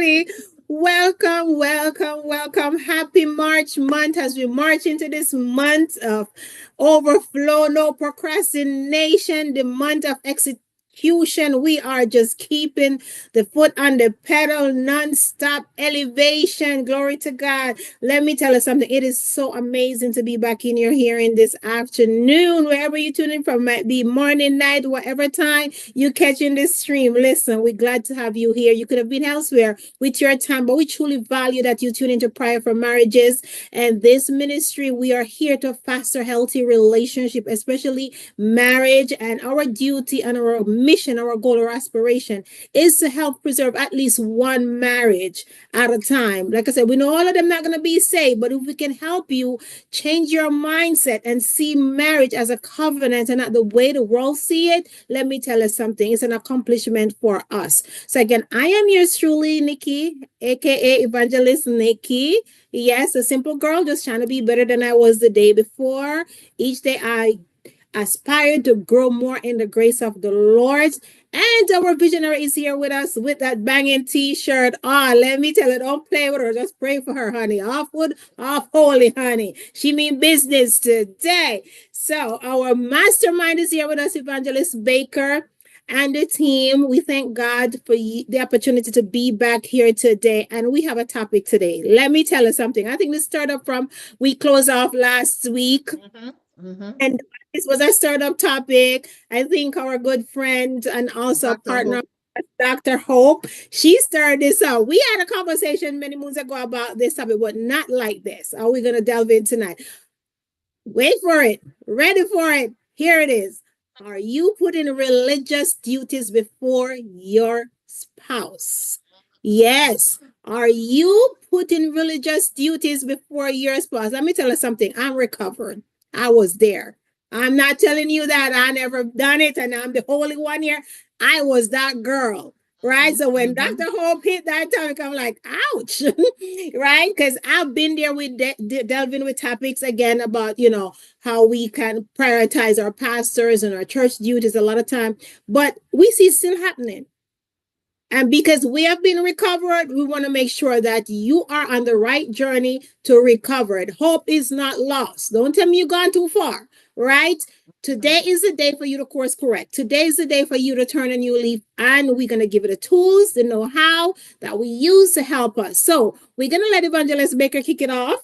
Nikki. Welcome, welcome, welcome. Happy March month as we march into this month of overflow, no procrastination, the month of execution. We are just keeping the foot on the pedal, non-stop elevation. Glory to God. Let me tell you something. It is so amazing to be back in your hearing this afternoon, wherever you tune in from, might be morning, night, whatever time you catching this stream. Listen, we're glad to have you here. You could have been elsewhere with your time, but we truly value that you tune into Prayer for Marriages and this ministry. We are here to foster healthy relationship, especially marriage, and our duty and our mission, our goal, our aspiration is to help preserve at least one marriage at a time. Like I said, we know all of them not going to be saved, but if we can help you change your mindset and see marriage as a covenant and not the way the world see it, let me tell you something. It's an accomplishment for us. So again, I am yours truly, Nikki, aka Evangelist Nikki. Yes, a simple girl just trying to be better than I was the day before. Each day I aspire to grow more in the grace of the Lord. And our visionary is here with us with that banging t-shirt on. Let me tell you, don't play with her. Just pray for her, honey. Off wood, off holy, honey. She mean business today. So our mastermind is here with us, Evangelist Baker and the team. We thank God for the opportunity to be back here today. And we have a topic today. Let me tell you something. I think this started from, we closed off last week. And this was a startup topic. I think our good friend and also Dr. partner, Hope. Dr. Hope, she started this out. We had a conversation many months ago about this topic, but not like this. Are we going to delve in tonight? Wait for it. Ready for it. Here it is. Are you putting religious duties before your spouse? Yes. Are you putting religious duties before your spouse? Let me tell you something. I'm recovered. I was there. I'm not telling you that I never done it and I'm the holy one here. I was that girl. Right. So when Dr. Hope hit that topic, I'm like, ouch. Right. Because I've been there with delving with topics again about, how we can prioritize our pastors and our church duties a lot of time. But we see it still happening. And because we have been recovered, we want to make sure that you are on the right journey to recover it. Hope is not lost. Don't tell me you've gone too far, right? Today is the day for you to course correct. Today is the day for you to turn a new leaf, and we're going to give it the tools, the know-how that we use to help us. So we're going to let Evangelist Baker kick it off.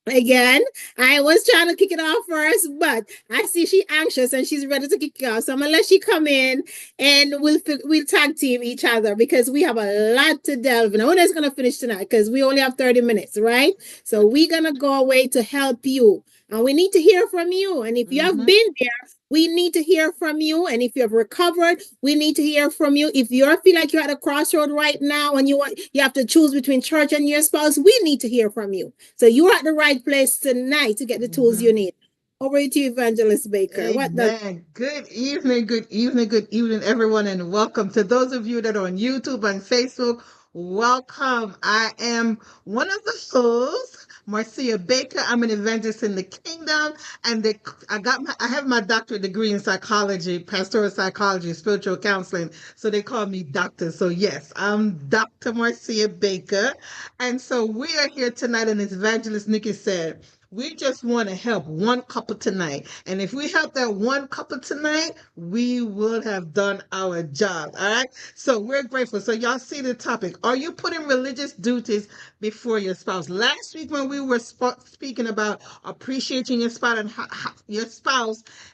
Again, I was trying to kick it off first, but I see she anxious and she's ready to kick it off. So I'm gonna let she come in and we'll tag team each other because we have a lot to delve in. I wonder it's gonna finish tonight because we only have 30 minutes, right? So we're gonna go away to help you. And we need to hear from you. And if you have been there, we need to hear from you. And if you have recovered, we need to hear from you. If you feel like you're at a crossroad right now and you have to choose between church and your spouse, we need to hear from you. So you're at the right place tonight to get the tools you need. Over to you, Evangelist Baker. Amen. Good evening, good evening, good evening, everyone, and welcome to those of you that are on YouTube and Facebook. Welcome. I am one of the hosts, Marcia Baker. I'm an evangelist in the kingdom, and I have my doctorate degree in psychology, pastoral psychology, spiritual counseling. So they call me doctor. So yes, I'm Dr. Marcia Baker, and so we are here tonight. And as Evangelist Nikki said, we just want to help one couple tonight. And if we help that one couple tonight, we would have done our job. All right. So we're grateful. So y'all see the topic. Are you putting religious duties before your spouse? Last week when we were speaking about appreciating your spouse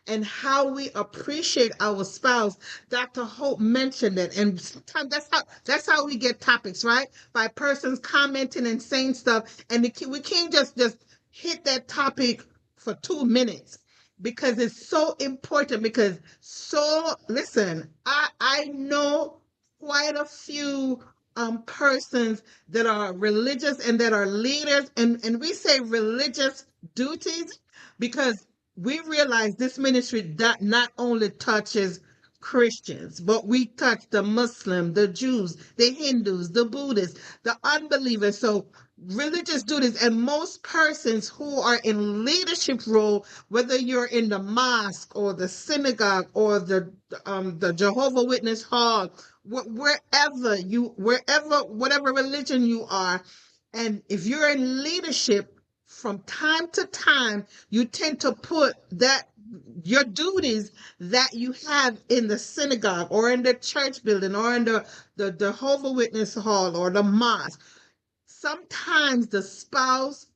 and how we appreciate our spouse, Dr. Hope mentioned it. And sometimes that's how we get topics, right? By persons commenting and saying stuff. And we can't just hit that topic for 2 minutes because it's so important. Because listen, I know quite a few persons that are religious and that are leaders, and we say religious duties because we realize this ministry that not only touches Christians, but we touch the Muslim, the Jews, the Hindus, the Buddhists, the unbelievers. So religious duties, and most persons who are in leadership role, whether you're in the mosque or the synagogue or the Jehovah Witness hall, whatever religion you are, and if you're in leadership, from time to time, you tend to put that your duties that you have in the synagogue or in the church building or in the Jehovah Witness hall or the mosque. Sometimes the spouse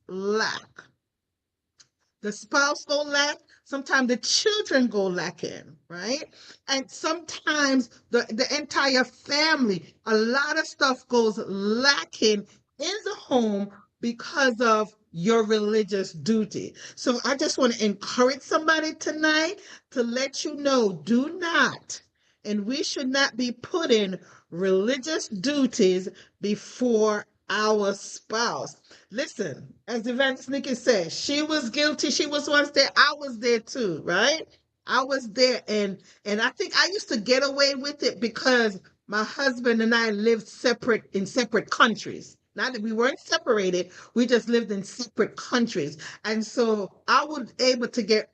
go lack, sometimes the children go lacking, right? And sometimes the entire family, a lot of stuff goes lacking in the home because of your religious duty. So I just want to encourage somebody tonight to let you know, do not, and we should not be putting religious duties before our spouse. Listen, as Evangelist Nikki said, she was guilty. She was once there. I was there too, right? I was there, and I think I used to get away with it because my husband and I lived separate in separate countries. Not that we weren't separated, we just lived in separate countries. And so I was able to get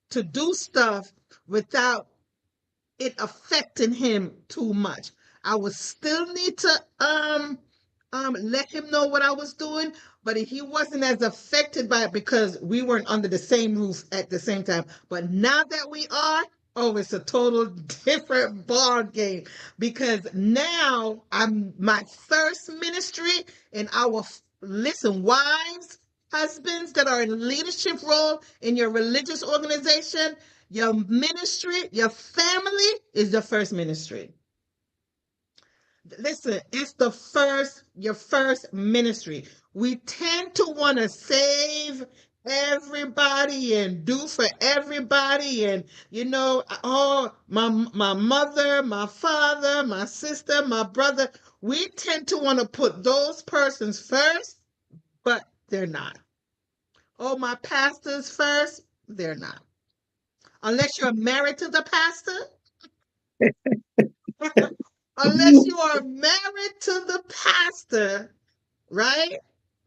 to do stuff without it affecting him too much. I would still need to let him know what I was doing, but he wasn't as affected by it because we weren't under the same roof at the same time. But now that we are, oh, it's a total different ball game because now I'm my first ministry and our listen, wives, husbands that are in leadership role in your religious organization, your ministry, your family is the first ministry. Listen, it's your first ministry. We tend to want to save everybody and do for everybody. And, oh, my mother, my father, my sister, my brother, we tend to want to put those persons first, but they're not. Oh, my pastor's first, they're not. Unless you're married to the pastor, unless you are married to the pastor, right?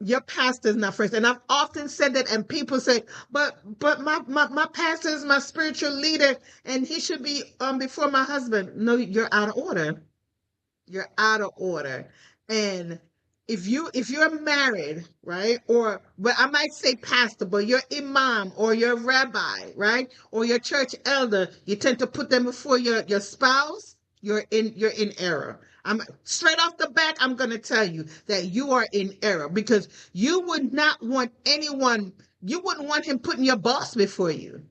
Your pastor is not first. And I've often said that, and people say, but my pastor is my spiritual leader, and he should be before my husband. No, you're out of order. You're out of order. And if you're married, right, or but I might say pastor, but your imam or your rabbi, right, or your church elder, you tend to put them before your spouse. You're in error. I'm straight off the bat. I'm going to tell you that you are in error because you would not want anyone. You wouldn't want him putting your boss before you.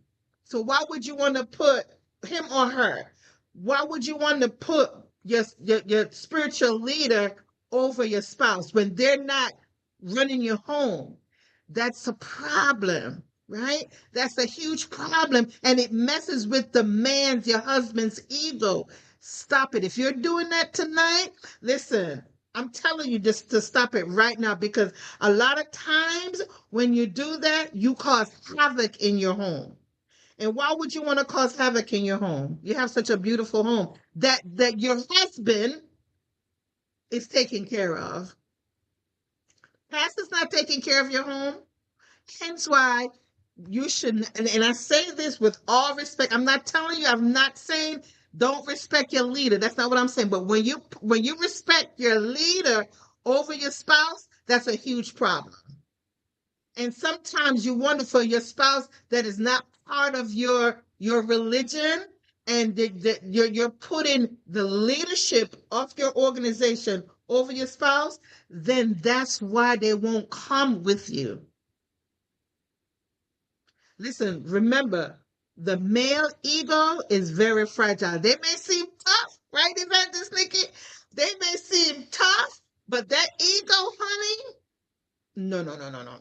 So why would you want to put him or her? Why would you want to put your spiritual leader over your spouse when they're not running your home? That's a problem, right? That's a huge problem, and it messes with your husband's ego. Stop it. If you're doing that tonight, listen, I'm telling you just to stop it right now because a lot of times when you do that, you cause havoc in your home. And why would you want to cause havoc in your home? You have such a beautiful home that your husband is taking care of. Pastor's not taking care of your home. Hence why you should, and I say this with all respect. I'm not saying don't respect your leader. That's not what I'm saying. But when you respect your leader over your spouse, that's a huge problem. And sometimes you wonder for your spouse that is not part of your religion and that you're putting the leadership of your organization over your spouse, then that's why they won't come with you. Listen, remember, the male ego is very fragile. They may seem tough, right, Evangelist Nikki? They may seem tough, but that ego, honey, no, no, no, no, no.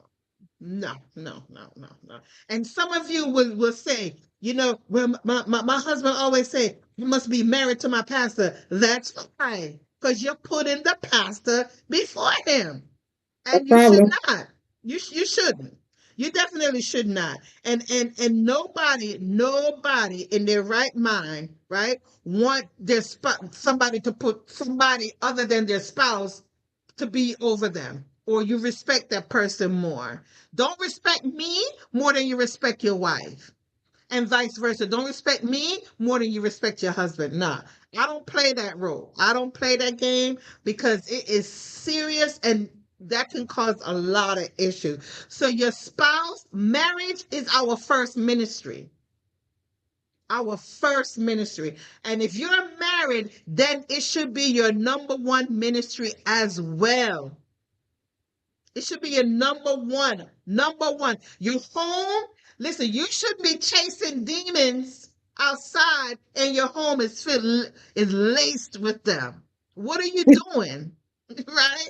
No, no, no, no, no. And some of you will say, well, my husband always say, you must be married to my pastor. That's fine, because you're putting the pastor before him. No And you should problem. not. You shouldn't. You definitely should not. And nobody in their right mind, right, want somebody to put somebody other than their spouse to be over them, or you respect that person more. Don't respect me more than you respect your wife. and vice versa. Don't respect me more than you respect your husband. Nah, I don't play that role. I don't play that game because it is serious and that can cause a lot of issues. So your spouse, marriage is our first ministry. Our first ministry. And if you're married, then it should be your number one ministry as well. It should be your number one. Number one. Your home, listen, you should be chasing demons outside and your home is filled, is laced with them. What are you doing? Right?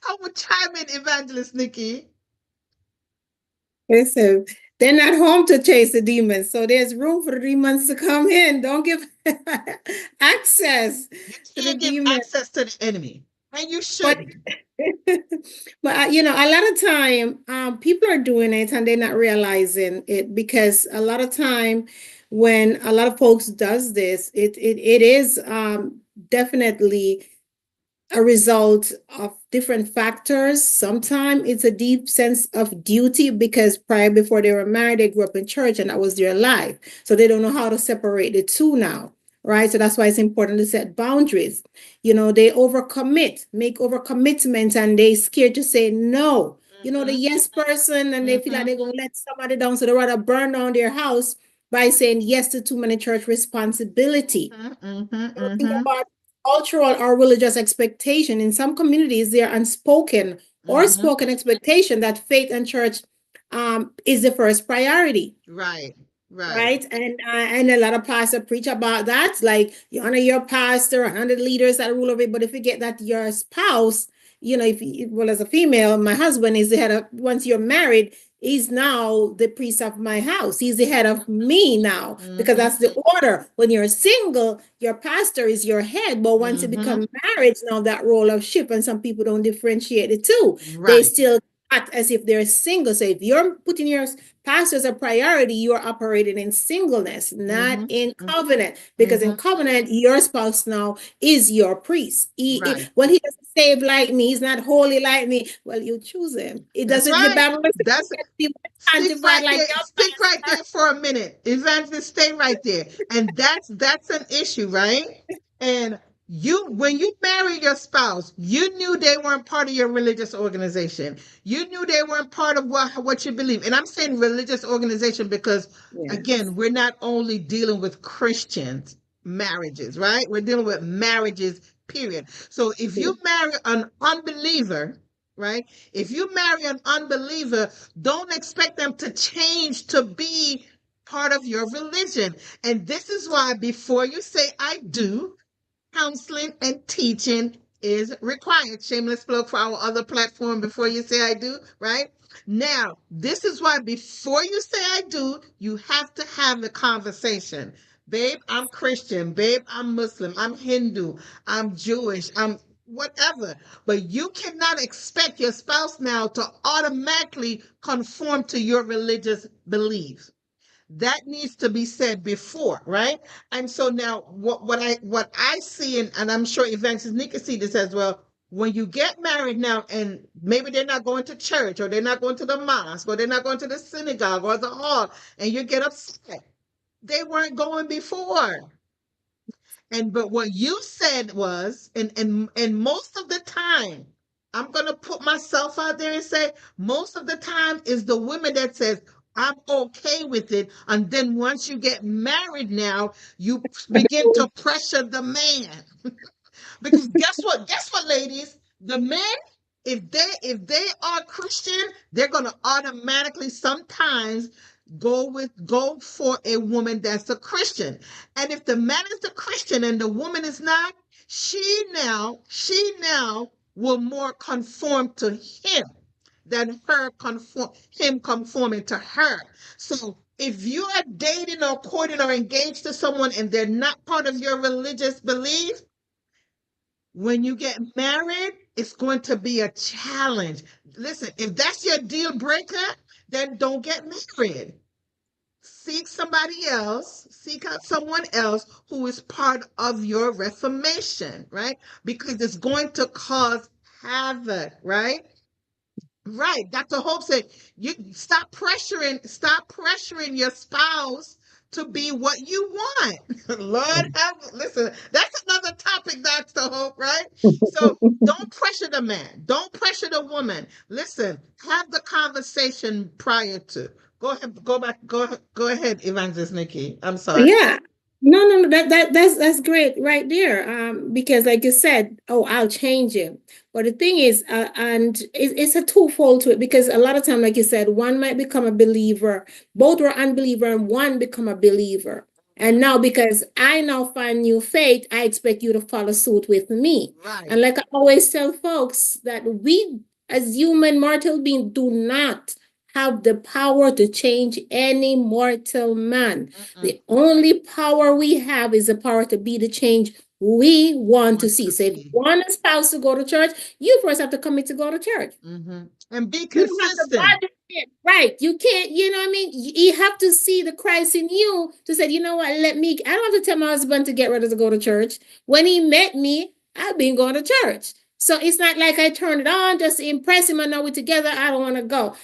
I would chime in, Evangelist Nikki. Listen, they're not home to chase the demons, so there's room for the demons to come in. Don't give access You to the can't give demons. access to the enemy, and you But shouldn't. but you know, a lot of time, people are doing it and they're not realizing it because a lot of time when a lot of folks does this, it is definitely a result of different factors. Sometimes it's a deep sense of duty because prior before they were married, they grew up in church and that was their life. So they don't know how to separate the two now. Right. So that's why it's important to set boundaries. You know, they overcommit, make overcommitment, and they scared to say no. You know, the Mm-hmm. yes person, and they feel like Mm-hmm. they're gonna let somebody down. So they rather burn down their house by saying yes to too many church responsibility. Mm-hmm. Mm-hmm. You know, think Mm-hmm. about cultural or religious expectation. In some communities, there are unspoken or Mm-hmm. spoken expectation that faith and church is the first priority, Right. Right. right? And a lot of pastors preach about that, like you honor your pastor and honor the leaders that rule over it. But if you get that your spouse, you know, if well, as a female, my husband is the head of. Once you're married, he's now the priest of my house. He's the head of me now because Mm-hmm. that's the order. When you're single, your pastor is your head, but once you Mm-hmm. become married, now that role of shift, and some people don't differentiate it too. They Right. still act as if they're single. So if you're putting your pastor as a priority, you're operating in singleness, not Mm-hmm. in covenant. Because Mm-hmm. in covenant, your spouse now is your priest. Right. Well, he doesn't save like me, he's not holy like me. Well, you choose him. It That's doesn't, the right. Bible doesn't That's be stick sanctified right like there. your Stick right pastor. there for a minute. Evangelist, stay right there. And that's an issue, right? And you, when you marry your spouse, you knew they weren't part of your religious organization. You knew they weren't part of what you believe. And I'm saying religious organization because Yes. again, we're not only dealing with Christians marriages, right? We're dealing with marriages, period. So if you marry an unbeliever, right? If you marry an unbeliever, don't expect them to change to be part of your religion. And this is why before you say I do, counseling and teaching is required. Shameless plug for our other platform before you say I do, right? Now, this is why before you say I do, you have to have the conversation. Babe, I'm Christian. Babe, I'm Muslim. I'm Hindu. I'm Jewish. I'm whatever. But you cannot expect your spouse now to automatically conform to your religious beliefs. That needs to be said before, right? And so now what I see, and I'm sure Evangelist Nika see this as well. When you get married now, and maybe they're not going to church, or they're not going to the mosque, or they're not going to the synagogue or the hall, and you get upset. They weren't going before. And but what you said was, and most of the time, I'm gonna put myself out there and say, most of the time is the women that says, I'm okay with it. And then once you get married now, you begin to pressure the man. Because guess what? Guess what, ladies? The men, if they are Christian, they're gonna automatically sometimes go for a woman that's a Christian. And if the man is a Christian and the woman is not, she now will more conform to him than him conforming to her. So if you are dating or courting or engaged to someone and they're not part of your religious belief, when you get married, it's going to be a challenge. Listen, if that's your deal breaker, then don't get married. Seek somebody else, seek out someone else who is part of your reformation, right? Because it's going to cause havoc, right? Right. Dr. Hope said, you stop pressuring your spouse to be what you want. Lord have, listen, that's another topic, Dr. Hope, right? So don't pressure the man. Don't pressure the woman. Listen, have the conversation prior to. Go ahead, go ahead, Evangelist Nikki. I'm sorry. Yeah. No. That's great right there. Because like you said, oh, I'll change it. But the thing is, and it's a twofold to it because a lot of time, like you said, one might become a believer, both were unbeliever, and one become a believer. And now, because I now find new faith, I expect you to follow suit with me. Right. And like I always tell folks, that we, as human mortal beings, do not have the power to change any mortal man. The only power we have is the power to be the change we want to see. So if you want a spouse to go to church, you first have to commit to go to church. And be You don't have to consistent. bother it. Right. You can't, you know what I mean? You have to see the Christ in you to say, you know what, I don't have to tell my husband to get ready to go to church. When he met me, I've been going to church. So it's not like I turned it on just to impress him and now we're together. I don't want to go.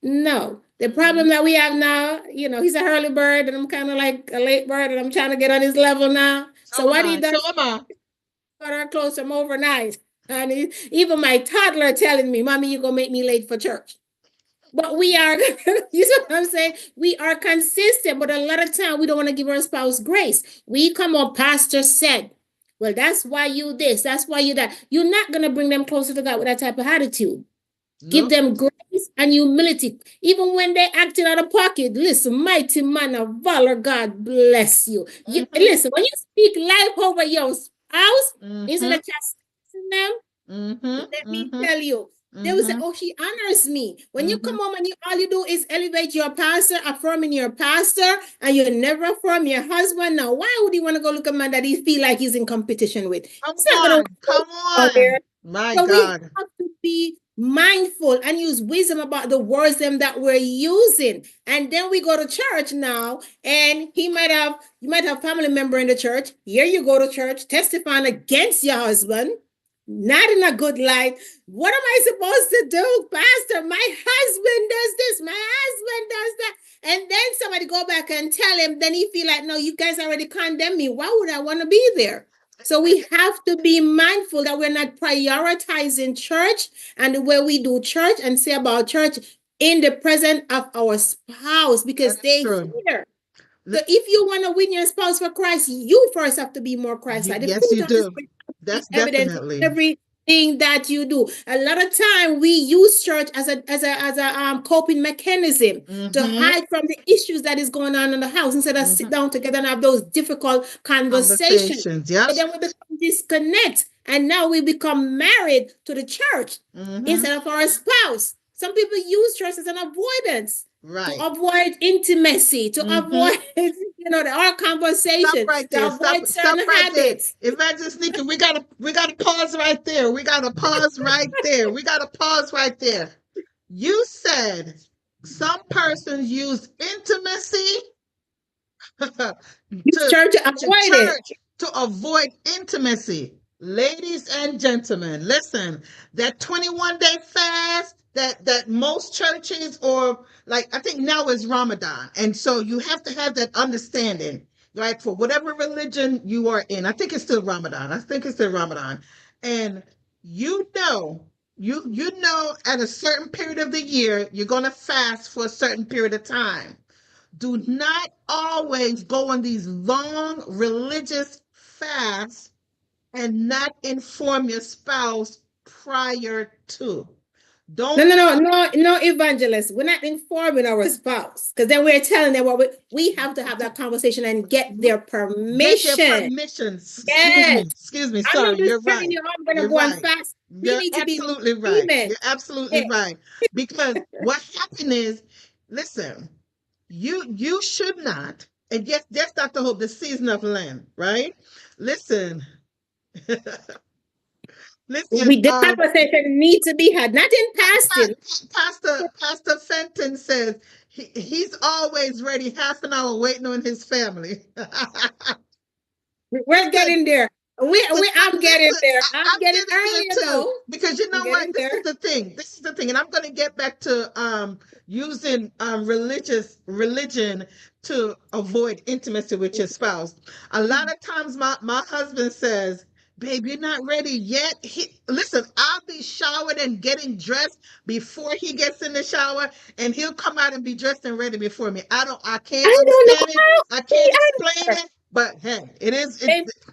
No. The problem that we have now, he's a early bird and I'm kind of like a late bird and I'm trying to get on his level now. So what he does, got our clothes from overnight. And even my toddler telling me, Mommy, you're going to make me late for church. But we are, you know what I'm saying? We are consistent, but a lot of time we don't want to give our spouse grace. We come on, Pastor said, well, that's why you this, that's why you that. You're not going to bring them closer to God with that type of attitude. Give them grace and humility. Even when they're acting out of pocket, listen, mighty man of valor, God bless you. Listen, when you speak life over your spouse, instead of chastising them, let me tell you, they will say, oh, she honors me. When you come home and all you do is elevate your pastor, affirming your pastor, and you never affirm your husband. Now, why would you want to go look at a man that he feel like he's in competition with? Come on. My so God. we have to be mindful and use wisdom about the words that we're using. And then we go to church now, and you might have family member in the church. Here you go to church testifying against your husband, not in a good light. What am I supposed to do, Pastor? My husband does this, my husband does that. And then somebody go back and tell him, then he feel like, no, you guys already condemned me. Why would I want to be there? So we have to be mindful that we're not prioritizing church and the way we do church and say about church in the presence of our spouse, because they hear. So if you want to win your spouse for Christ, you first have to be more Christ-like. Yes, you do. That's definitely everything that you do. A lot of time we use church as a coping mechanism to hide from the issues that is going on in the house instead of sit down together and have those difficult conversations. And then we become disconnect, and now we become married to the church instead of our spouse. Some people use church as an avoidance. Right. To avoid intimacy, to avoid, our conversation, to avoid certain habits. Evangelist Nikki, we gotta pause right there. We gotta pause right there. You said some persons use intimacy to avoid intimacy. Ladies and gentlemen, listen, that 21-day fast that most churches, or like I think now is Ramadan. And so you have to have that understanding, right? For whatever religion you are in. I think it's still Ramadan. And you know at a certain period of the year, you're going to fast for a certain period of time. Do not always go on these long religious fasts and not inform your spouse prior to. No, evangelist. We're not informing our spouse, because then we're telling them what we have to have that conversation and get their permission. Excuse me. Sorry, you're right. I'm going to go on fast. You're absolutely right. You're absolutely right. Because what happened is, listen, you should not, and yes, Dr. Hope, the season of Lent, right? Listen. The conversation needs to be had, not in fasting. Pastor Fenton says he's always ready, half an hour waiting on his family. We're getting there. I'm getting Listen, there. I'm I'm getting getting there earlier too. though. Because you I'm know what? getting This there. is the thing. This is the thing. And I'm going to get back to using religion to avoid intimacy with your spouse. A lot of times my husband says, "Babe, you're not ready yet." Listen, I'll be showered and getting dressed before he gets in the shower, and he'll come out and be dressed and ready before me. I can't I don't know understand it. how. I See, can't I explain it, but hey,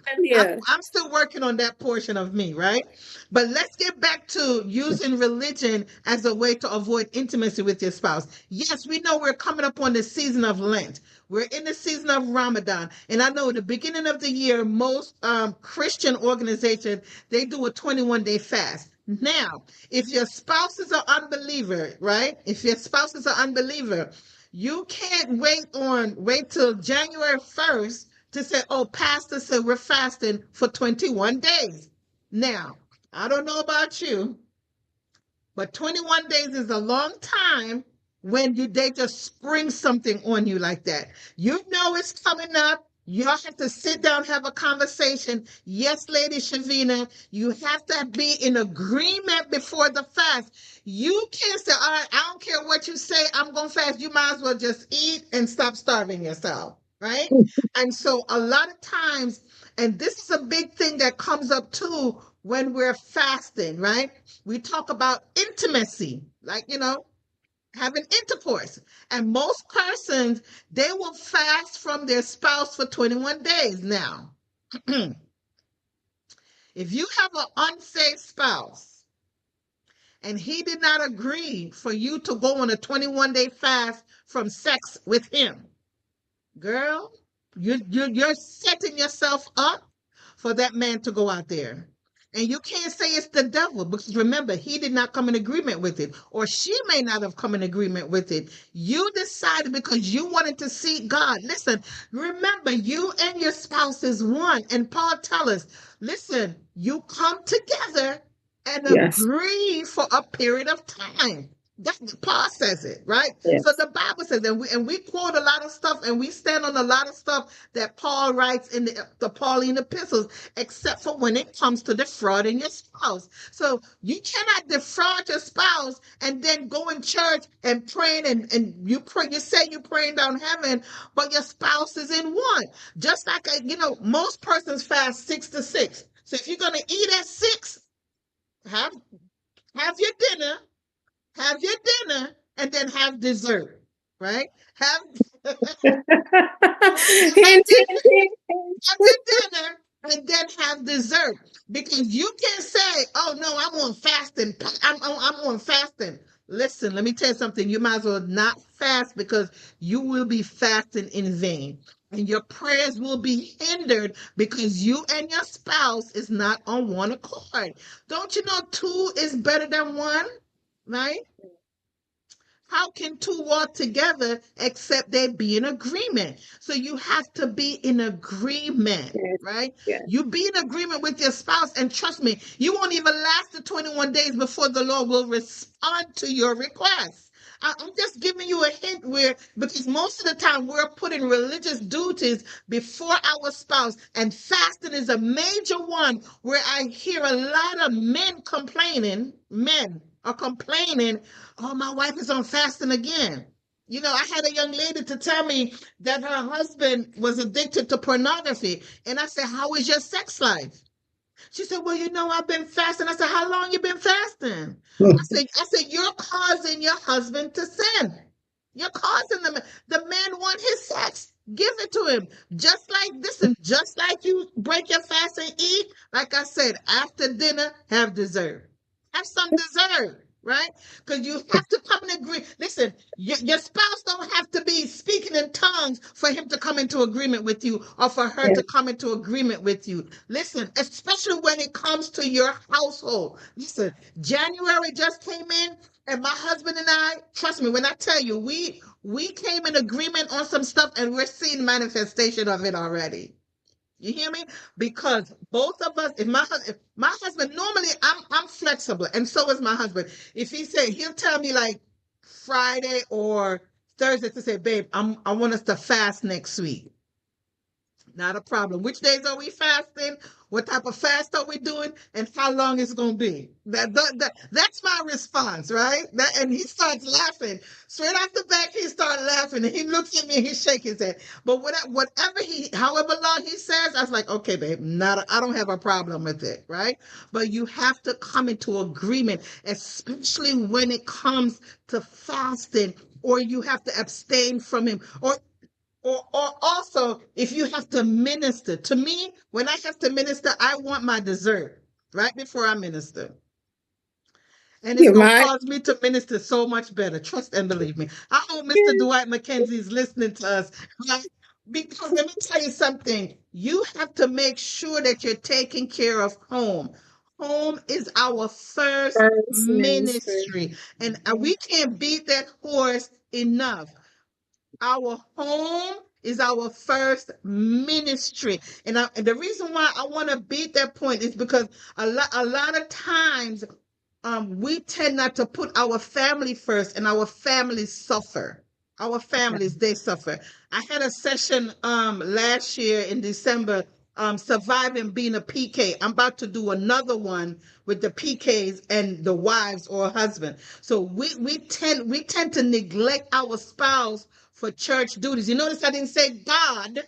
don't you. I'm still working on that portion of me, right? But let's get back to using religion as a way to avoid intimacy with your spouse. Yes, we know we're coming up on the season of Lent. We're in the season of Ramadan. And I know at the beginning of the year, most Christian organizations, they do a 21-day fast. Now, if your spouse is an unbeliever, right? If your spouse is an unbeliever, you can't wait till January 1st to say, oh, Pastor said we're fasting for 21 days. Now, I don't know about you, but 21 days is a long time when they just spring something on you like that. You know it's coming up. You have to sit down, have a conversation. Yes, Lady Shavina, you have to be in agreement before the fast. You can't say, all right, I don't care what you say, I'm going to fast. You might as well just eat and stop starving yourself, right? And so a lot of times, and this is a big thing that comes up too when we're fasting, right? We talk about intimacy, like, having intercourse. And most persons, they will fast from their spouse for 21 days now. If you have an unsafe spouse and he did not agree for you to go on a 21-day fast from sex with him, girl, you're setting yourself up for that man to go out there. And you can't say it's the devil because remember, he did not come in agreement with it, or she may not have come in agreement with it. You decided because you wanted to seek God. Listen, remember, you and your spouse is one. And Paul tells us, listen, you come together and Yes. agree for a period of time. That Paul says it, right? So Yes. the Bible says, and we quote a lot of stuff, and we stand on a lot of stuff that Paul writes in the Pauline epistles, except for when it comes to defrauding your spouse. So you cannot defraud your spouse and then go in church and praying and you pray, you say you're praying down heaven, but your spouse is in one. Just like most persons fast 6 to 6. So if you're gonna eat at 6, have have your dinner have your dinner and then have dessert, right? Have have Hint, your, hint, hint, have your dinner and then have dessert because you can't say, "Oh no, I'm on fasting. I'm on fasting." Listen, let me tell you something. You might as well not fast because you will be fasting in vain. And your prayers will be hindered because you and your spouse is not on one accord. Don't you know two is better than one? Right? How can two walk together except they be in agreement? So you have to be in agreement, Yes. right? Yes. You be in agreement with your spouse, and trust me, you won't even last the 21 days before the Lord will respond to your request. I'm just giving you a hint where, because most of the time we're putting religious duties before our spouse, and fasting is a major one where I hear a lot of men are complaining, oh, my wife is on fasting again. I had a young lady to tell me that her husband was addicted to pornography. And I said, how is your sex life? She said, well, I've been fasting. I said, how long you been fasting? I said, you're causing your husband to sin. You're causing the man want his sex. Give it to him. Just like you break your fast and eat, like I said, after dinner, have dessert. Have some dessert, right? Because you have to come and agree. Listen, your spouse don't have to be speaking in tongues for him to come into agreement with you or for her Yes. to come into agreement with you. Listen, especially when it comes to your household. Listen, January just came in, and my husband and I, trust me, when I tell you, we came in agreement on some stuff, and we're seeing manifestation of it already. You hear me? Because both of us, if my husband, normally I'm flexible, and so is my husband. If he'll tell me like Friday or Thursday to say, babe, I want us to fast next week. Not a problem. Which days are we fasting? What type of fast are we doing? And how long is it going to be? That's my response, right? And he starts laughing. Straight off the back, he starts laughing. And he looks at me and he shakes his head. But however long he says, I was like, okay, babe, I don't have a problem with it, right? But you have to come into agreement, especially when it comes to fasting, or you have to abstain from him, or also if you have to minister. To me, when I have to minister, I want my dessert right before I minister. And it's You going to might. cause me to minister so much better. Trust and believe me. I hope Mr. Dwight McKenzie is listening to us. Right? Because let me tell you something. You have to make sure that you're taking care of home. Home is our first First ministry. ministry. And we can't beat that horse enough. Our home is our first ministry. And the reason why I want to beat that point is because a lot of times we tend not to put our family first, and our families suffer. Our families, they suffer. I had a session last year in December, surviving being a PK. I'm about to do another one with the PKs and the wives or husband. So we tend to neglect our spouse for church duties. You notice I didn't say God,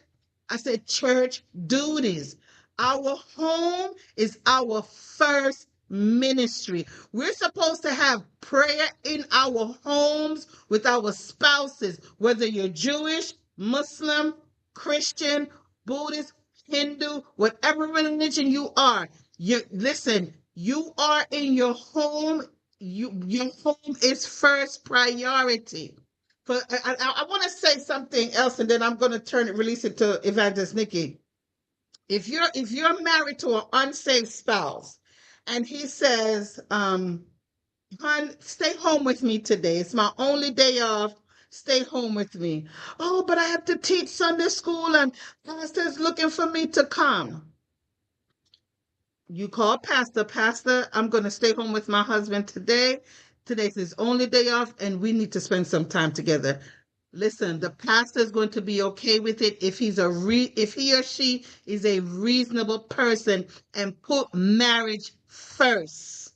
I said church duties. Our home is our first ministry. We're supposed to have prayer in our homes with our spouses, whether you're Jewish, Muslim, Christian, Buddhist, Hindu, whatever religion you are. Listen, you are in your home. Your home is first priority. But I want to say something else, and then I'm going to release it to Evangelist Nikki. If you're married to an unsaved spouse, and he says, "Hon, stay home with me today. It's my only day off. Stay home with me." "Oh, but I have to teach Sunday school, and pastor's looking for me to come." You call pastor. "Pastor, I'm going to stay home with my husband today. Today's his only day off, and we need to spend some time together." Listen, the pastor is going to be okay with it if if he or she is a reasonable person and put marriage first,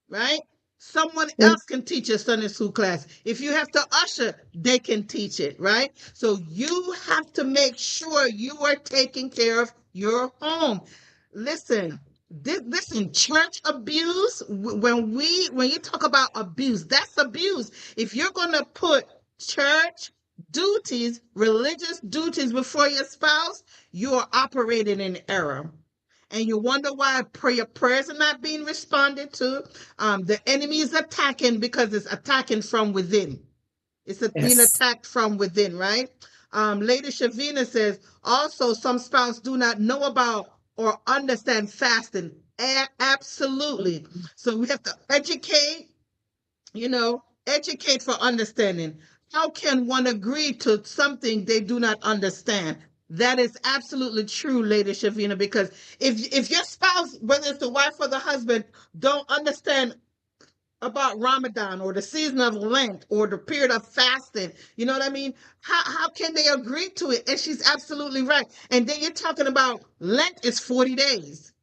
right? Someone else can teach a Sunday school class. If you have to usher, they can teach it, right? So you have to make sure you are taking care of your home. Listen, listen, church abuse, when you talk about abuse, that's abuse. If you're going to put church duties, religious duties before your spouse, you are operating in error, and you wonder why your prayers are not being responded to. The enemy is attacking because it's attacking from within. Being Yes. attacked from within, right? Lady Shavina says, also, some spouse do not know about or understand fasting. Absolutely. So we have to educate for understanding. How can one agree to something they do not understand? That is absolutely true, Lady Shavina, because if your spouse, whether it's the wife or the husband, don't understand about Ramadan or the season of Lent or the period of fasting, you know what I mean? How can they agree to it? And she's absolutely right. And then you're talking about Lent is 40 days.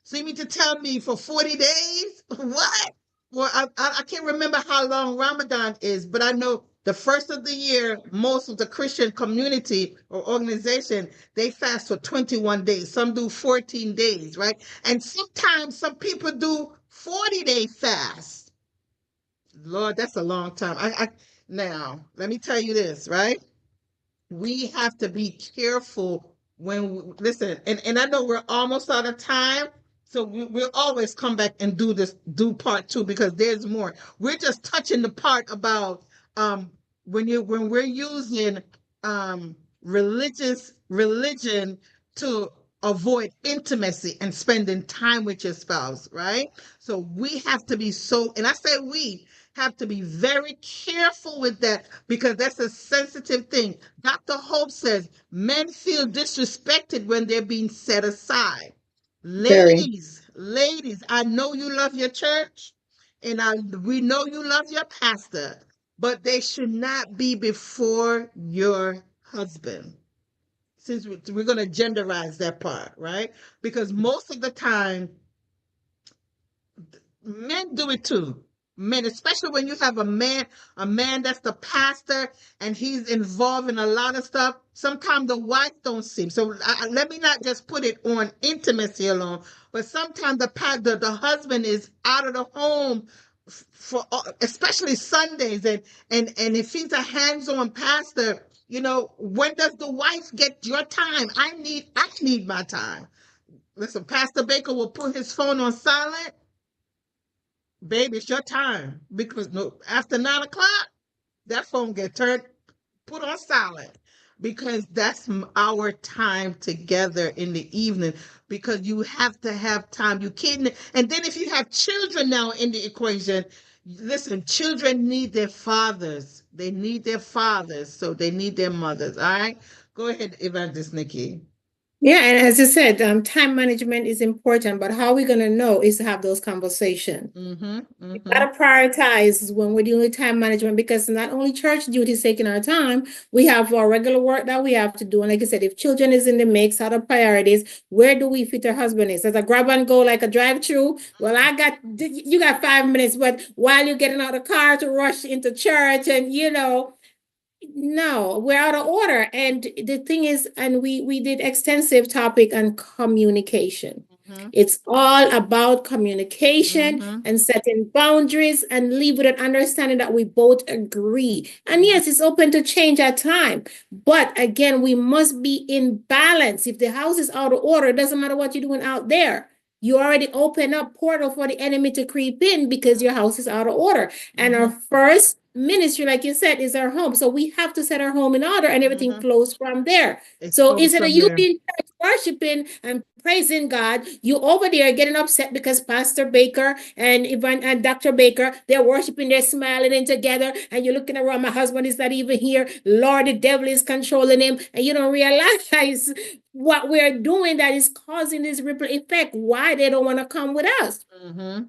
So you mean to tell me for 40 days? What? Well, I can't remember how long Ramadan is, but I know the first of the year, most of the Christian community or organization, they fast for 21 days. Some do 14 days, right? And sometimes some people do 40-day fast. Lord, that's a long time. Now, let me tell you this, right? We have to be careful listen, and I know we're almost out of time, so we'll always come back and do part two, because there's more. We're just touching the part about when we're using religion to avoid intimacy and spending time with your spouse, right? So we have to be and I say we have to be very careful with that, because that's a sensitive thing. Dr. Hope says men feel disrespected when they're being set aside. Very. Ladies, I know you love your church, and we know you love your pastor, but they should not be before your husband. since we're going to genderize that part, right? Because most of the time, men do it too. Men, especially when you have a man that's the pastor and he's involved in a lot of stuff. Sometimes the wife don't seem. So let me not just put it on intimacy alone, but sometimes the husband is out of the home for especially Sundays, and if he's a hands-on pastor, when does the wife get your time? I need my time. Listen, Pastor Baker will put his phone on silent. Baby, it's your time. Because no, after 9 o'clock, that phone get put on silent. Because that's our time together in the evening. Because you have to have time. You can't. And then if you have children now in the equation, listen, children need their fathers. They need their fathers, so they need their mothers. All right? Go ahead, Evangelist Nikki. Yeah, and as I said, time management is important, but how we're going to know is to have those conversations. We got to prioritize when we're doing time management, because not only church duties taking our time, we have our regular work that we have to do. And like I said, if children is in the mix, how the priorities, where do we fit our husband is? As a grab and go, like a drive-through? Well, you got 5 minutes, but while you're getting out of the car to rush into church and, no, we're out of order. And the thing is, and we did extensive topic on communication. It's all about communication and setting boundaries and leave with an understanding that we both agree. And yes, it's open to change at time. But again, we must be in balance. If the house is out of order, it doesn't matter what you're doing out there. You already open up portal for the enemy to creep in because your house is out of order. And our first ministry, like you said, is our home. So we have to set our home in order, and everything flows from there. So instead of you being worshiping and praising God, you over there getting upset because Pastor Baker and Dr. Baker, they're worshiping, they're smiling in together, and you're looking around, my husband is not even here. Lord, the devil is controlling him, and you don't realize what we're doing that is causing this ripple effect, why they don't want to come with us.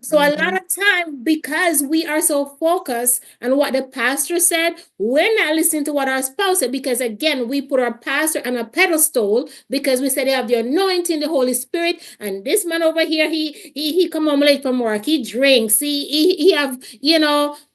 So a lot of time, because we are so focused on what the pastor said, we're not listening to what our spouse said, because again, we put our pastor on a pedestal because we said they have the anointing, the Holy Spirit, and this man over here, he come home late from work, he drinks, he have,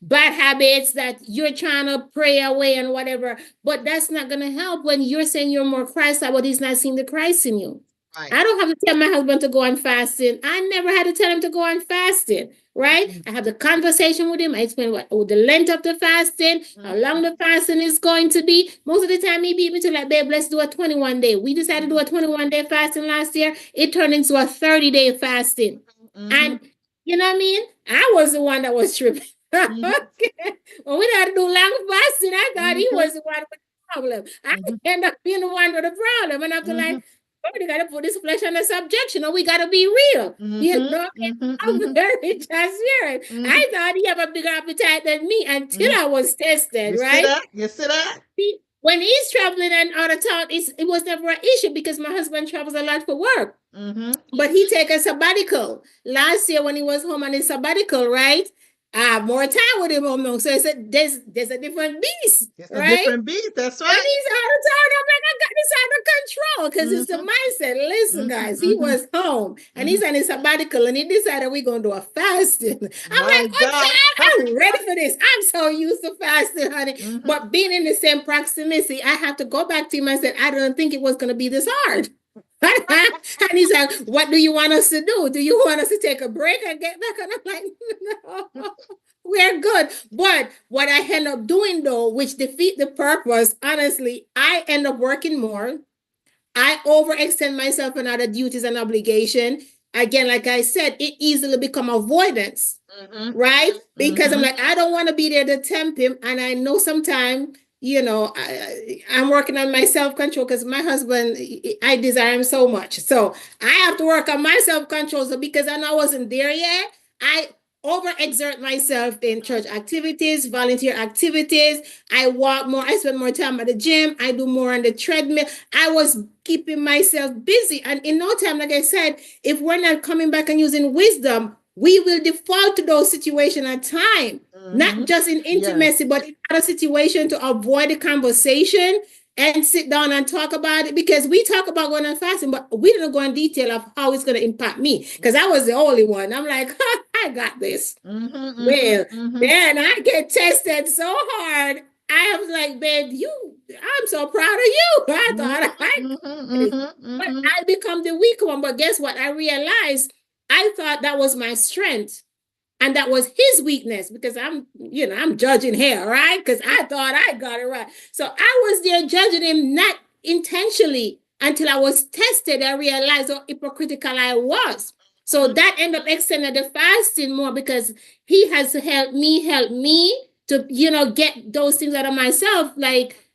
bad habits that you're trying to pray away and whatever, but that's not going to help when you're saying you're more Christ-like, but he's not seeing the Christ in you. Right. I don't have to tell my husband to go on fasting. I never had to tell him to go on fasting, right? I have the conversation with him. I explain the length of the fasting, how long the fasting is going to be. Most of the time, he beat me to like, babe, let's do a 21-day. We decided to do a 21-day fasting last year. It turned into a 30-day fasting. And you know what I mean? I was the one that was tripping. Okay. When we had to do long fasting, I thought he was the one with the problem. I end up being the one with the problem. And I'm like, we got to put this flesh under subjection, or we got to be real. I'm very transparent. I thought he had a bigger appetite than me until I was tested, right? You see that? When he's traveling and out of town, it was never an issue because my husband travels a lot for work. But he take a sabbatical. Last year when he was home on his sabbatical, right? I have more time with him. So I said, there's a different beast, right? A different beast, that's right. When he's out of town, I'm like, I got this under control because it's the mindset. Listen, guys, he was home and he's on his sabbatical and he decided we're going to do a fasting. I'm like, okay, I'm ready for this. I'm so used to fasting, honey. But being in the same proximity, I have to go back to him and say, I don't think it was going to be this hard. And he's like, what do you want us to do? Do you want us to take a break and get back? And I'm like, no, we're good. But what I end up doing though, which defeat the purpose, honestly, I end up working more. I overextend myself in other duties and obligation. Again, like I said, it easily become avoidance, right? Because I'm like, I don't want to be there to tempt him. And I know sometimes, I'm working on my self-control because my husband, I desire him so much. So I have to work on my self-control. So because I know I wasn't there yet, I overexert myself in church activities, volunteer activities. I walk more. I spend more time at the gym. I do more on the treadmill. I was keeping myself busy. And in no time, like I said, if we're not coming back and using wisdom, we will default to those situations at time, not just in intimacy, but in other situation to avoid the conversation. and sit down and talk about it, because we talk about going on fasting, but we didn't go in detail of how it's going to impact me, because I was the only one. I'm like, I got this. Well, then I get tested so hard. I was like, babe, I'm so proud of you. I thought but I become the weak one. But guess what? I realized I thought that was my strength. And that was his weakness, because I'm judging here, right? Because I thought I got it right. So I was there judging him, not intentionally, until I was tested. I realized how hypocritical I was. So that ended up extending the fasting more, because he has to help me to, get those things out of myself, like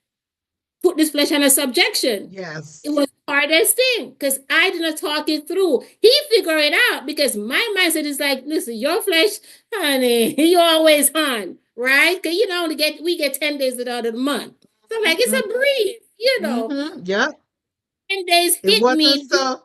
put this flesh under subjection. Yes. It was the hardest thing, because I didn't talk it through. He figured it out, because my mindset is like, listen, your flesh, honey, you always on, right? Because we get 10 days out of the month. So I'm like, it's a breeze, Yeah. 10 days hit me. So.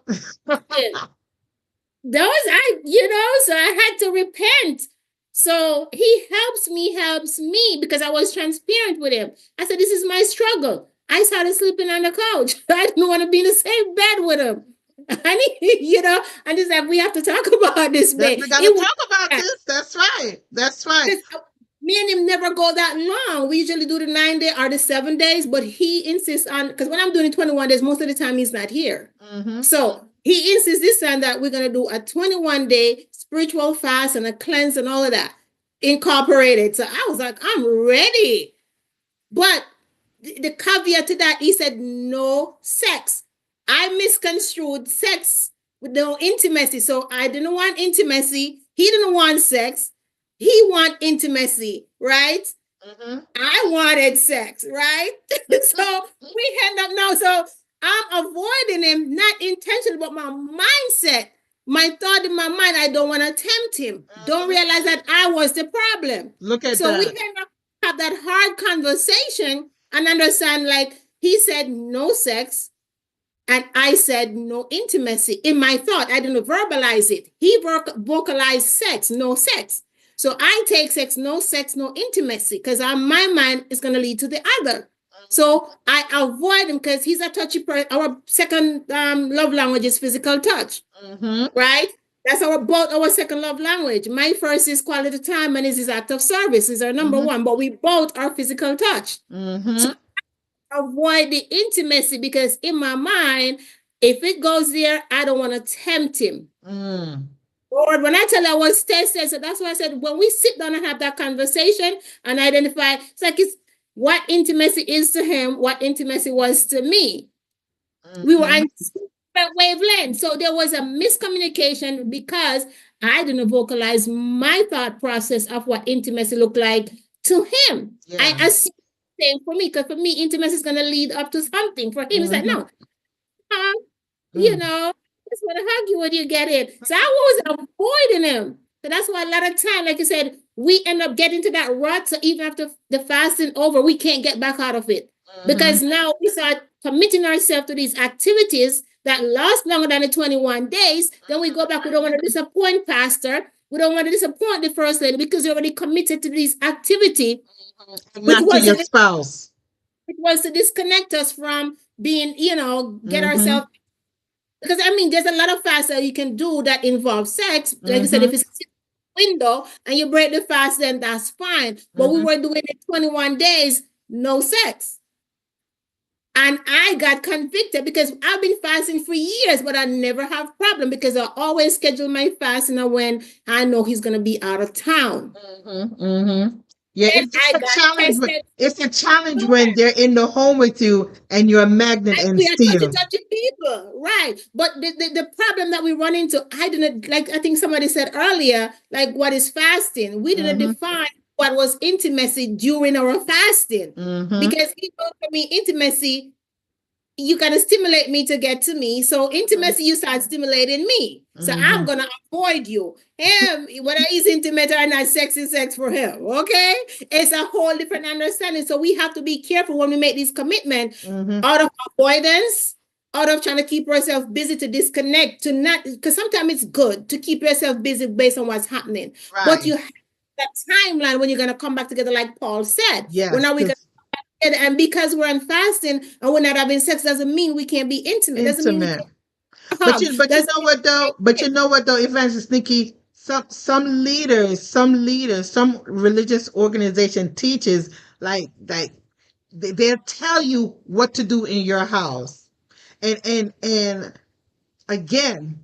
So I had to repent. So he helps me, because I was transparent with him. I said, this is my struggle. I started sleeping on the couch. I didn't want to be in the same bed with him. And just like, we have to talk about this, babe. We got to talk about this. That's right. That's right. Me and him never go that long. We usually do the 9 day or the 7 days, but he insists on, because when I'm doing 21 days, most of the time he's not here. So he insists this time that we're going to do a 21-day spiritual fast and a cleanse and all of that incorporated. So I was like, I'm ready. But the caveat to that, he said, no sex. I misconstrued sex with no intimacy. So I didn't want intimacy. He didn't want sex. He wanted intimacy, right? I wanted sex, right? So we end up now. So I'm avoiding him, not intentionally, but my mindset, my thought in my mind, I don't want to tempt him. Don't realize that I was the problem. Look at that. So we end up have that hard conversation and understand, like, he said no sex and I said no intimacy. In my thought, I didn't verbalize it. He vocalized sex, no sex. So I take sex, no intimacy, because my mind is going to lead to the other. So I avoid him, because he's a touchy person. Our second love language is physical touch, right? That's both our second love language. My first is quality time, and his act of service is our number one. But we both are physical touch. So avoid the intimacy, because in my mind, if it goes there, I don't want to tempt him. Lord, when I tell you I was tested, so that's why I said, when we sit down and have that conversation and identify, it's what intimacy is to him, what intimacy was to me. We were on different wavelength. So there was a miscommunication, because I didn't vocalize my thought process of what intimacy looked like to him. I assumed the same for me, because for me, intimacy is going to lead up to something. For him, he's like, no, I just want to hug you when you get in. So I was avoiding him. So that's why a lot of time, like you said, we end up getting to that rut. So even after the fasting over, we can't get back out of it. Because now we start committing ourselves to these activities that last longer than the 21 days. Then we go back. We don't want to disappoint pastor. We don't want to disappoint the first lady, because we already committed to this activity. Not to your spouse. It was to disconnect us from being, get ourselves. Because there's a lot of fasts that you can do that involve sex. Like I said, if it's a window and you break the fast, then that's fine. But we were doing it 21 days, no sex. And I got convicted, because I've been fasting for years, but I never have problem, because I always schedule my fasting when I know he's going to be out of town. Yeah, it's a challenge when they're in the home with you and you're a magnet and steel. Touching people, right? But the problem that we run into, I didn't, like, I think somebody said earlier, like, what is fasting? We didn't define what was intimacy during our fasting, because for me, intimacy, you gotta stimulate me to get to me. So intimacy, you start stimulating me. So I'm gonna avoid you. Him, whether he's intimate or not, sex is sex for him. Okay, it's a whole different understanding. So we have to be careful when we make this commitment, out of avoidance, out of trying to keep ourselves busy, to disconnect, to not, because sometimes it's good to keep yourself busy based on what's happening. But you have that timeline when you're gonna come back together, like Paul said. Yes. When are we gonna And because we're on fasting and we're not having sex doesn't mean we can't be intimate. Doesn't mean we Intimate. can't But hug. you Doesn't know mean what though? But you know what though, Evangelist Nikki, some leaders, some religious organization teaches like they'll tell you what to do in your house. And again,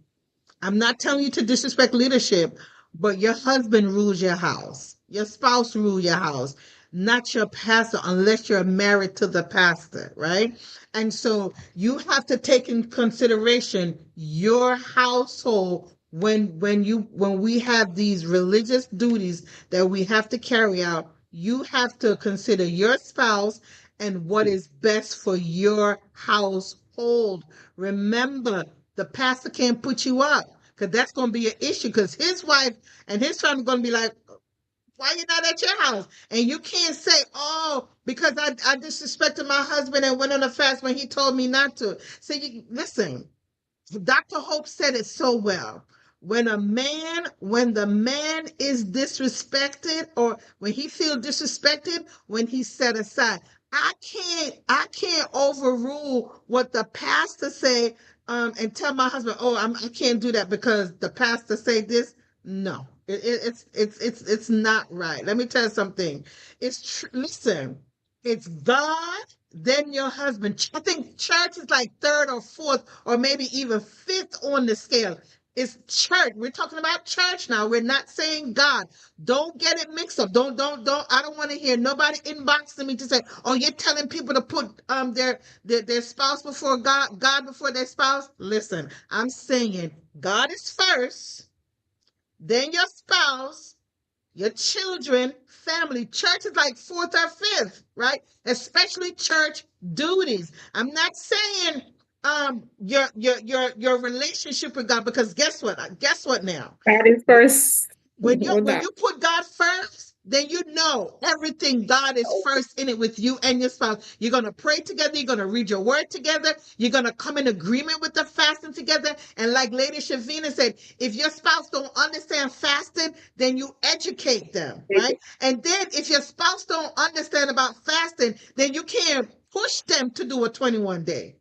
I'm not telling you to disrespect leadership, but your husband rules your house. Your spouse rules your house, not your pastor, unless you're married to the pastor, right? And so you have to take in consideration your household when we have these religious duties that we have to carry out. You have to consider your spouse and what is best for your household. Remember, the pastor can't put you up because that's going to be an issue because his wife and his family going to be like, why you not at your house? And you can't say, oh, because I disrespected my husband and went on a fast when he told me not to. So listen, Dr. Hope said it so well. When the man is disrespected or when he feels disrespected, when he's set aside, I can't overrule what the pastor say and tell my husband, oh, I can't do that because the pastor say this. No, it's not right. Let me tell you something. Listen, it's God, then your husband. I think church is like third or fourth or maybe even fifth on the scale. It's church. We're talking about church now. We're not saying God. Don't get it mixed up. Don't. I don't want to hear nobody inboxing me to say, "Oh, you're telling people to put their spouse before God, God before their spouse." Listen, I'm saying God is first, then your spouse, your children, family. Church is like fourth or fifth, right? Especially church duties. I'm not saying your relationship with God because guess what now? that is first. Hold When on. you put God first, then you know everything God is first in it with you and your spouse. You're gonna pray together, you're gonna read your word together, you're gonna come in agreement with the fasting together. And like Lady Shavina said, if your spouse don't understand fasting, then you educate them, right? And then if your spouse don't understand about fasting, then you can't push them to do a 21 day.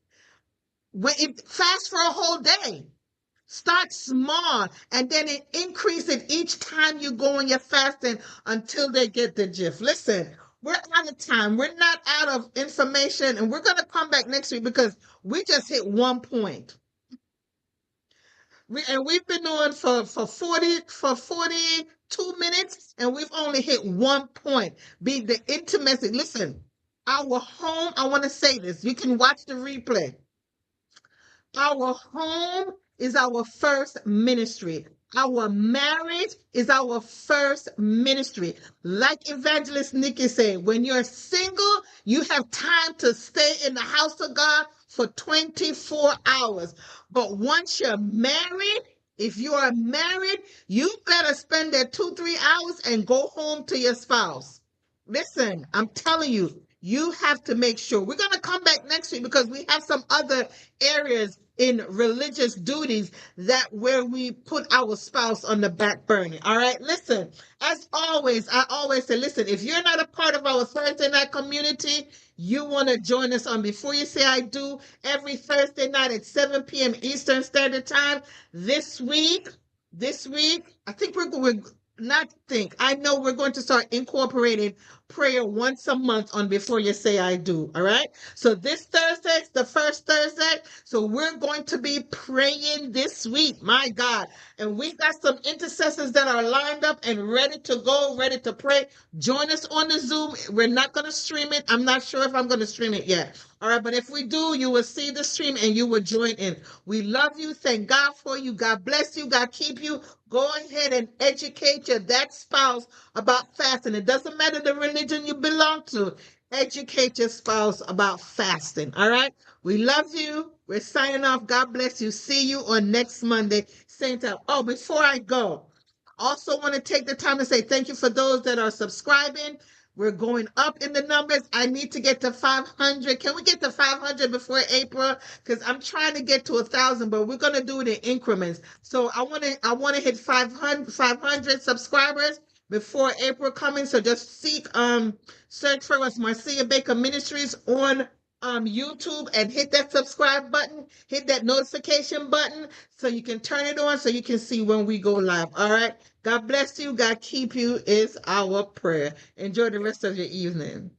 Fast for a whole day. Start small and then increase it each time you go on your fasting until they get the gist. Listen, we're out of time. We're not out of information, and we're going to come back next week because we just hit one point. We've been on for 42 minutes, and we've only hit one point, being the intimacy. Listen, our home, I want to say this. You can watch the replay. Our home is our first ministry. Our marriage is our first ministry. Like Evangelist Nikki said, when you're single, you have time to stay in the house of God for 24 hours. But once you're married, if you are married, you better spend that 2, 3 hours and go home to your spouse. Listen, I'm telling you, you have to make sure. We're going to come back next week because we have some other areas in religious duties that where we put our spouse on the back burner. All right. Listen, as always, I always say, listen, if you're not a part of our Thursday night community, you want to join us on Before You Say I Do every Thursday night at 7 p.m. Eastern Standard Time. This week, I think we're not think. I know we're going to start incorporating prayer once a month on Before You Say I Do. All right. So this Thursday is the first Thursday. So we're going to be praying this week. My God. And we got some intercessors that are lined up and ready to go, ready to pray. Join us on the Zoom. We're not going to stream it. I'm not sure if I'm going to stream it yet. All right. But if we do, you will see the stream and you will join in. We love you. Thank God for you. God bless you. God keep you. Go ahead and educate that spouse about fasting. It doesn't matter the religion you belong to. Educate your spouse about fasting. All right. We love you. We're signing off. God bless you. See you on next Monday, same time. Oh, before I go, also want to take the time to say thank you for those that are subscribing. We're going up in the numbers. I need to get to 500. Can we get to 500 before April? Because I'm trying to get to 1,000, but we're gonna do it in increments. So I want to hit 500 subscribers. before April coming. So just search for us, Marcia Baker Ministries, on YouTube, and hit that subscribe button, hit that notification button so you can turn it on so you can see when we go live. All right. God bless you. God keep you is our prayer. Enjoy the rest of your evening.